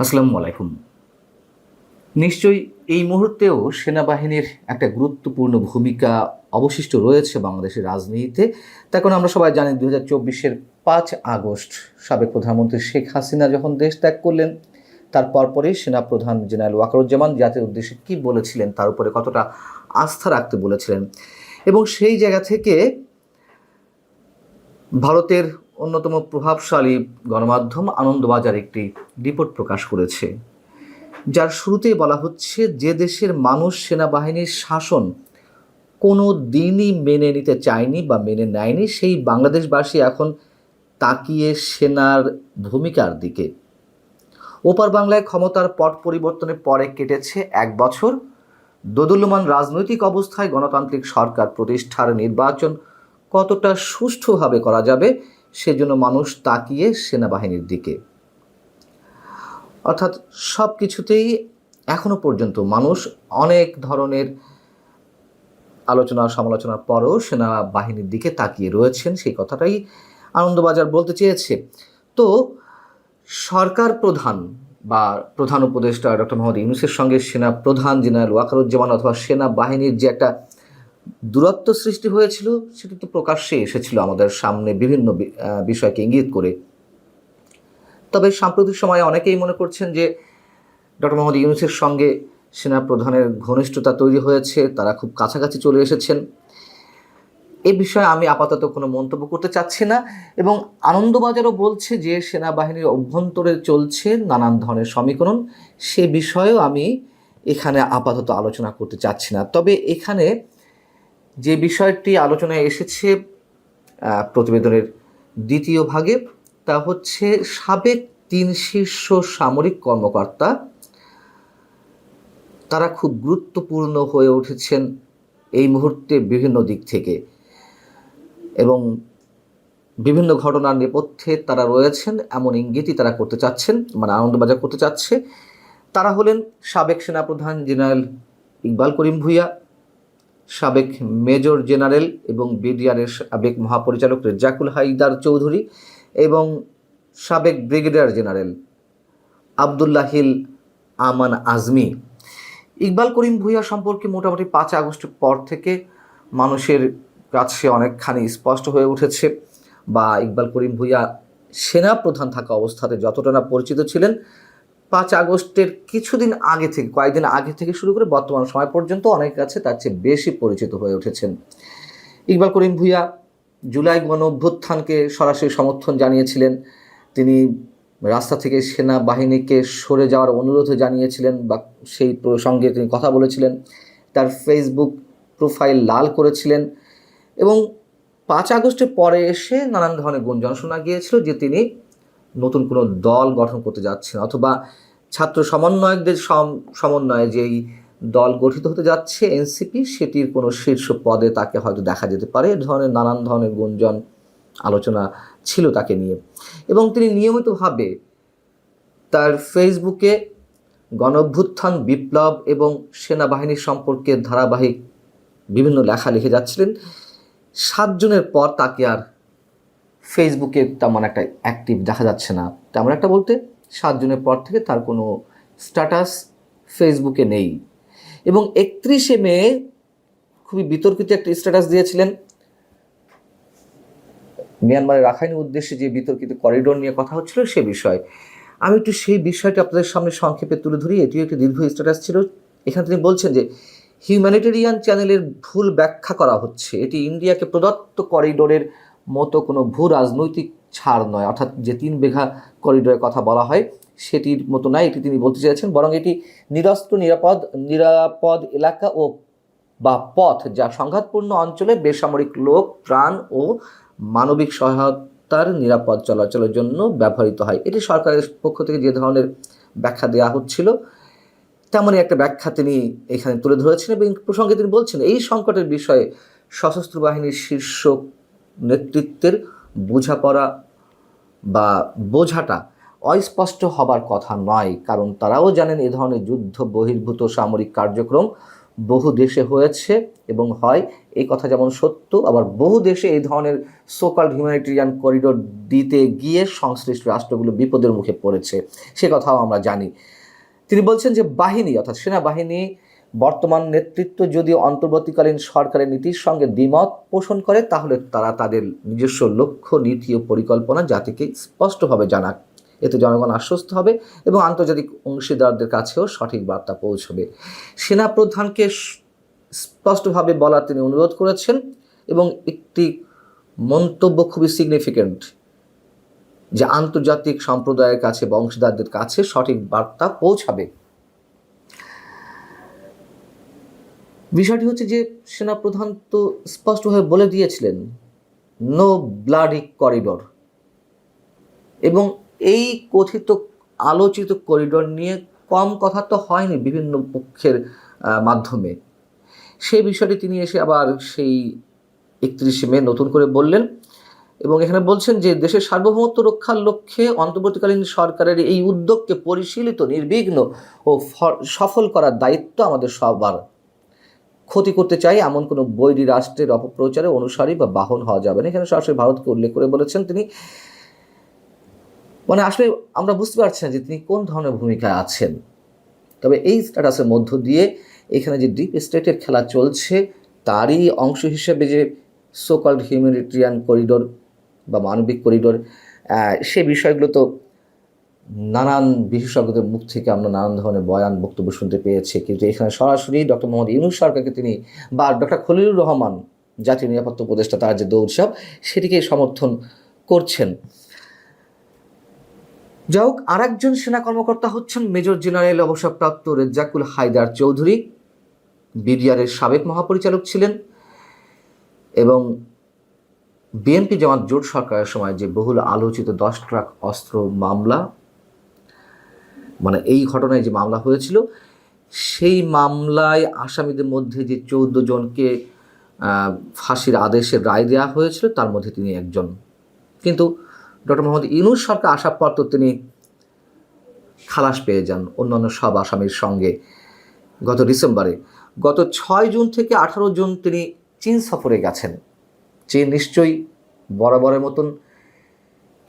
আসসালামু আলাইকুম। নিশ্চয়ই এই মুহূর্তেও সেনাবাহিনীর একটা গুরুত্বপূর্ণ ভূমিকা অবশিষ্ট রয়েছে বাংলাদেশের রাজনীতিতে। তার কারণ আমরা সবাই জানি ২০২৪-এর ৫ আগস্ট সাবেক প্রধানমন্ত্রী শেখ হাসিনা যখন দেশ ত্যাগ করলেন, তার পরপরই সেনাপ্রধান জেনারেল ওয়াকারুজ্জামান জাতির উদ্দেশ্যে কী বলেছিলেন, তার উপরে কতটা আস্থা রাখতে বলেছিলেন। এবং সেই জায়গা থেকে ভারতের অন্যতম প্রভাবশালী গণমাধ্যম আনন্দবাজার একটি রিপোর্ট প্রকাশ করেছে, যার শুরুতেই বলা হচ্ছে যে দেশের মানুষ সেনাবাহিনীর শাসন কোনো দিনই মেনে নিতে চায়নি বা মেনে নেয়নি, সেই বাংলাদেশবাসী এখন তাকিয়ে সেনার ভূমিকার দিকে। ওপার বাংলায় ক্ষমতার পট পরিবর্তনের পরে কেটেছে ১ বছর। দোদুল্যমান রাজনৈতিক অবস্থায় গণতান্ত্রিক সরকার প্রতিষ্ঠার নির্বাচন কতটা সুষ্ঠুভাবে করা যাবে সেজন্য মানুষ তাকিয়ে সেনাবাহিনীর দিকে। অর্থাৎ সব কিছুতেই এখনো পর্যন্ত মানুষ অনেক ধরনের আলোচনা সমালোচনার পরেও সেনাবাহিনীর দিকে তাকিয়ে রয়েছেন, সেই কথাটাই আনন্দবাজার বলতে চেয়েছে। তো সরকার প্রধান বা প্রধান উপদেষ্টা ডক্টর মোহাম্মদ ইউনূসের সঙ্গে সেনা প্রধান জেনারেল ওয়াকারুজ্জামান অথবা সেনাবাহিনীর যে একটা দূরত্ব সৃষ্টি হয়েছিল, সেটা তো প্রকাশ্যে এসেছিল আমাদের সামনে বিভিন্ন বিষয়কে ইঙ্গিত করে। তবে সাম্প্রতিক সময়ে অনেকেই মনে করছেন যে ডক্টর মোহাম্মদ ইউনূসের সঙ্গে সেনাপ্রধানের ঘনিষ্ঠতা তৈরি হয়েছে, তারা খুব কাছাকাছি চলে এসেছেন। এ বিষয়ে আমি আপাতত কোনো মন্তব্য করতে চাচ্ছি না। এবং আনন্দবাজারও বলছে যে সেনাবাহিনীর অভ্যন্তরে চলছে নানান ধরনের সমীকরণ, সে বিষয়েও আমি এখানে আপাতত আলোচনা করতে চাচ্ছি না। তবে এখানে যে বিষয়টি আলোচনায় এসেছে প্রতিবেদনের দ্বিতীয় ভাগে, তা হচ্ছে সাবেক ৩ শীর্ষ সামরিক কর্মকর্তা তারা খুব গুরুত্বপূর্ণ হয়ে উঠেছেন এই মুহূর্তে বিভিন্ন দিক থেকে, এবং বিভিন্ন ঘটনার নেপথ্যে তারা রয়েছেন এমন ইঙ্গিতই তারা করতে চাচ্ছেন, মানে আনন্দবাজার করতে চাচ্ছে। তারা হলেন সাবেক সেনাপ্রধান জেনারেল ইকবাল করিম ভূঁইয়া, সাবেক মেজর জেনারেল এবং বিডিআরের সাবেক মহাপরিচালক রেজ্জাকুল হায়দার চৌধুরী এবং সাবেক ব্রিগেডিয়ার জেনারেল আবদুল্লাহিল আমান আজমি। ইকবাল করিম ভূঁইয়া সম্পর্কে মোটামুটি ৫ আগস্টের পর থেকে মানুষের কাছে অনেকখানি স্পষ্ট হয়ে উঠেছে, বা ইকবাল করিম ভূঁইয়া সেনাপ্রধান থাকা অবস্থাতে যতটা না পরিচিত ছিলেন, ৫ আগস্টের কিছুদিন আগে থেকে, কয়েকদিন আগে থেকে শুরু করে বর্তমান সময় পর্যন্ত অনেকের কাছে তার চেয়ে বেশি পরিচিত হয়ে উঠেছেন। ইকবাল করিম ভূঁইয়া জুলাই গণ অভ্যুত্থানকে সরাসরি সমর্থন জানিয়েছিলেন। তিনি রাস্তা থেকে সেনাবাহিনীকে সরে যাওয়ার অনুরোধ জানিয়েছিলেন, বা সেই প্রসঙ্গে তিনি কথা বলেছিলেন। তার ফেসবুক প্রোফাইল লাল করেছিলেন, এবং ৫ আগস্টের পরে এসে নানান ধরনের গুঞ্জন শোনা গিয়েছিল যে তিনি নতুন কোনো দল গঠন করতে যাচ্ছেন, অথবা ছাত্র সমন্বয়কদের সমন্বয়ে যেই দল গঠিত হতে যাচ্ছে এনসিপি, সেটির কোনো শীর্ষ পদে তাকে হয়তো দেখা যেতে পারে। এ ধরনের নানান ধরনের গুঞ্জন আলোচনা ছিল তাকে নিয়ে। এবং তিনি নিয়মিতভাবে তার ফেসবুকে গণঅভ্যুত্থান, বিপ্লব এবং সেনাবাহিনীর সম্পর্কে ধারাবাহিক বিভিন্ন লেখা লিখে যাচ্ছিলেন। ৭ জুনের পর তাকে আর ফেসবুকে তেমন একটা অ্যাক্টিভ দেখা যাচ্ছে না। তেমন একটা বলতে ৭ জুনের পর থেকে তার কোনো স্ট্যাটাস ফেসবুকে নেই। এবং ৩১শে মে খুবই বিতর্কিত একটা স্ট্যাটাস দিয়েছিলেন মিয়ানমারের রাখাইনের উদ্দেশ্যে যে বিতর্কিত করিডোর নিয়ে কথা হচ্ছিল সে বিষয়ে। আমি একটু সেই বিষয়টি আপনাদের সামনে সংক্ষেপে তুলে ধরি। এটিও একটি দীর্ঘ স্ট্যাটাস ছিল। এখানে তিনি বলছেন যে হিউম্যানিটেরিয়ান চ্যানেলের ভুল ব্যাখ্যা করা হচ্ছে, এটি ইন্ডিয়াকে প্রদত্ত করিডোরের মতো কোনো ভূ রাজনৈতিক ছাড় নয়, অর্থাৎ যে ৩ বিঘা করিডোরের কথা বলা হয় সেটির মতো নয় এটি তিনি বলতে চেয়েছেন, বরং এটি নিরস্ত্র নিরাপদ এলাকা ও বা পথ যা সংঘাতপূর্ণ অঞ্চলে বেসামরিক লোক, প্রাণ ও মানবিক সহায়তার নিরাপদ চলাচলের জন্য ব্যবহৃত হয়। এটি সরকারের পক্ষ থেকে যে ধরনের ব্যাখ্যা দেওয়া হচ্ছিল তেমনই একটা ব্যাখ্যা তিনি এখানে তুলে ধরেছেন। এবং প্রসঙ্গে তিনি বলছেন এই সংকটের বিষয়ে সশস্ত্র বাহিনীর শীর্ষ নেতৃত্বের বোঝাপড়া বা বোঝাটা অস্পষ্ট হবার কথা নয়, কারণ তারাও জানেন এ ধরনের যুদ্ধ বহির্ভূত সামরিক কার্যক্রম বহু দেশে হয়েছে এবং হয়, এই কথা যেমন সত্য, আবার বহু দেশে এই ধরনের সোকল্ড হিউম্যানিটেরিয়ান করিডোর দিতে গিয়ে সংশ্লিষ্ট রাষ্ট্রগুলো বিপদের মুখে পড়েছে, সে কথাও আমরা জানি। তিনি বলছেন যে বাহিনী অর্থাৎ সেনাবাহিনী বর্তমান নেতৃত্ব যদি অন্তর্বর্তীকালীন সরকারের নীতির সঙ্গে দ্বিমত পোষণ করে, তাহলে তারা তাদের নিজস্ব লক্ষ্য, নীতি ও পরিকল্পনা জাতিকে স্পষ্টভাবে জানাক। এতে জনগণ আশ্বস্ত হবে এবং আন্তর্জাতিক অংশীদারদের কাছেও সঠিক বার্তা পৌঁছবে। সেনাপ্রধানকে স্পষ্টভাবে বলার তিনি অনুরোধ করেছেন এবং একটি মন্তব্য খুবই সিগনিফিক্যান্ট, যে আন্তর্জাতিক সম্প্রদায়ের কাছে বা অংশীদারদের কাছে সঠিক বার্তা পৌঁছাবে। বিষয়টি হচ্ছে যে সেনাপ্রধান তো স্পষ্টভাবে বলে দিয়েছিলেন নো ব্লাডি করিডোর, এবং এই কথিত আলোচিত করিডোর নিয়ে কম কথা তো হয়নি বিভিন্ন পক্ষের মাধ্যমে। সেই বিষয়টি তিনি এসে আবার সেই 31শে মে নতুন করে বললেন এবং এখানে বলছেন যে দেশের সার্বভৌমত্ব রক্ষার লক্ষ্যে অন্তর্বর্তীকালীন সরকারের এই উদ্যোগকে পরিশীলিত, নির্বিঘ্ন ও সফল করার দায়িত্ব আমাদের সবার। ক্ষতি করতে চাই এমন কোনো বৈরী রাষ্ট্রের অপপ্রচারে অনুসারী বা বাহন হওয়া যাবে না। এখানে সরাসরি ভারতকে উল্লেখ করে বলেছেন তিনি। মানে আসলে আমরা বুঝতে পারছি না যে তিনি কোন ধরনের ভূমিকায় আছেন। তবে এই স্ট্যাটাসের মধ্য দিয়ে এখানে যে ডিপ স্টেটের খেলা চলছে তারই অংশ হিসেবে যে সোকল্ড হিউম্যানিটেরিয়ান করিডোর বা মানবিক করিডোর, সে বিষয়গুলো তো নানান বিশেষজ্ঞদের মুখ থেকে আমরা নানান ধরনের বয়ান বক্তব্য শুনতে পেয়েছি, কিন্তু এখানে সরাসরি ডক্টর মোহাম্মদ ইউনূস সরকারকে তিনি বা ডক্টর খলিলুর রহমান জাতীয় নিরাপত্তা উপদেষ্টা তার যে দৌড়ঝাঁপ সেটিকে সমর্থন করছেন। যাই হোক, আর একজন সেনা কর্মকর্তা হচ্ছেন মেজর জেনারেল অবসরপ্রাপ্ত রেজ্জাকুল হায়দার চৌধুরী। বিডিআরের সাবেক মহাপরিচালক ছিলেন এবং বিএনপি জামাত জোট সরকারের সময় যে বহুল আলোচিত 10 ট্রাক অস্ত্র মামলা, মানে এই ঘটনায় যে মামলা হয়েছিল, সেই মামলায় আসামিদের মধ্যে যে 14 জনকে ফাঁসির আদেশের রায় দেওয়া হয়েছিল তার মধ্যে তিনি একজন। কিন্তু ডক্টর মোহাম্মদ ইউনূস সরকার আসার পর তো তিনি খালাস পেয়ে যান অন্যান্য সব আসামির সঙ্গে গত ডিসেম্বরে। গত 6 জুন থেকে 18 জুন তিনি চীন সফরে গেছেন। চীন নিশ্চয়ই বরাবরের মতন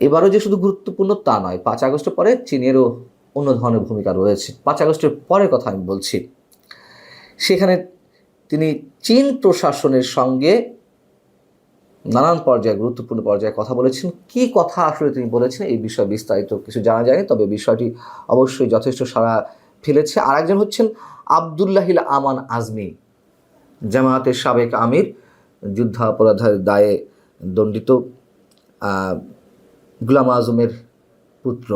এবারও যে শুধু গুরুত্বপূর্ণ তা নয়, 5 আগস্টের পরে চীনেরও অন্য ধরনের ভূমিকা রয়েছে। 5 আগস্টের পরের কথা আমি বলছি। সেখানে তিনি চীন প্রশাসনের সঙ্গে নানান পর্যায়ে, গুরুত্বপূর্ণ পর্যায়ে কথা বলেছেন। কি কথা আসলে তিনি বলেছেন এই বিষয়ে বিস্তারিত কিছু জানা যায়নি, তবে বিষয়টি অবশ্যই যথেষ্ট সাড়া ফেলেছে। আর একজন হচ্ছেন আবদুল্লাহিল আমান আজমি, জামায়াতের সাবেক আমির, যুদ্ধাপরাধের দায়ে দণ্ডিত গোলাম আজমের পুত্র।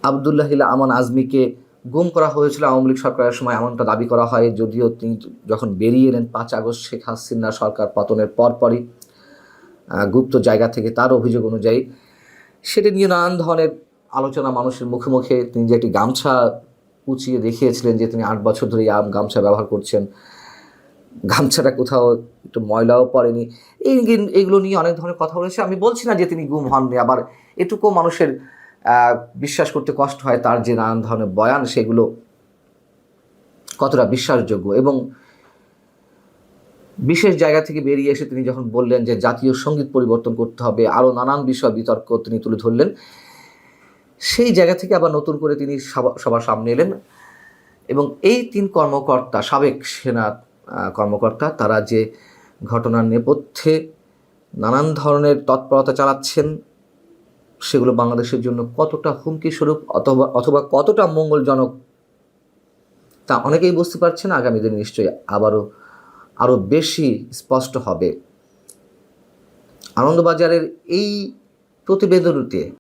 আবদুল্লাহিল আমান আজমিকে গুম করা হয়েছিল আওয়ামী লীগ সরকারের সময়, এমনটা দাবি করা হয়, যদিও তিনি যখন বেরিয়ে এলেন 5 আগস্ট শেখ হাসিনা সরকার পতনের পরপরই গুপ্ত জায়গা থেকে, তার অভিযোগ অনুযায়ী। সেটা নিয়ে নানান ধরনের আলোচনা মানুষের মুখে মুখে। তিনি যে একটি গামছা উঁচিয়ে দেখিয়েছিলেন যে তিনি 8 বছর ধরে গামছা ব্যবহার করছেন, গামছাটা কোথাও একটু ময়লাও পড়েনি, এইগুলো নিয়ে অনেক ধরনের কথা বলেছে। আমি বলছি না যে তিনি গুম হননি, আবার এটুকু মানুষের বিশ্বাস করতে কষ্ট হয় তার যে নানান ধরনের বয়ান সেগুলো কতটা বিশ্বাসযোগ্য। এবং বিশেষ জায়গা থেকে বেরিয়ে এসে তিনি যখন বললেন যে জাতীয় সঙ্গীত পরিবর্তন করতে হবে, আরও নানান বিষয় বিতর্ক তিনি তুলে ধরলেন, সেই জায়গা থেকে আবার নতুন করে তিনি সবার সামনে এলেন। এবং এই 3 কর্মকর্তা, সাবেক সেনা কর্মকর্তা, তারা যে ঘটনার নেপথ্যে নানান ধরনের তৎপরতা চালাচ্ছেন সেগুলো বাংলাদেশের জন্য কতটা হুমকি স্বরূপ অথবা কতটা মঙ্গলজনক তা অনেকেই বুঝতে পারছেন। আগামী দিনে নিশ্চয়ই আরও বেশি স্পষ্ট হবে। আনন্দবাজারের এই প্রতিবেদনটি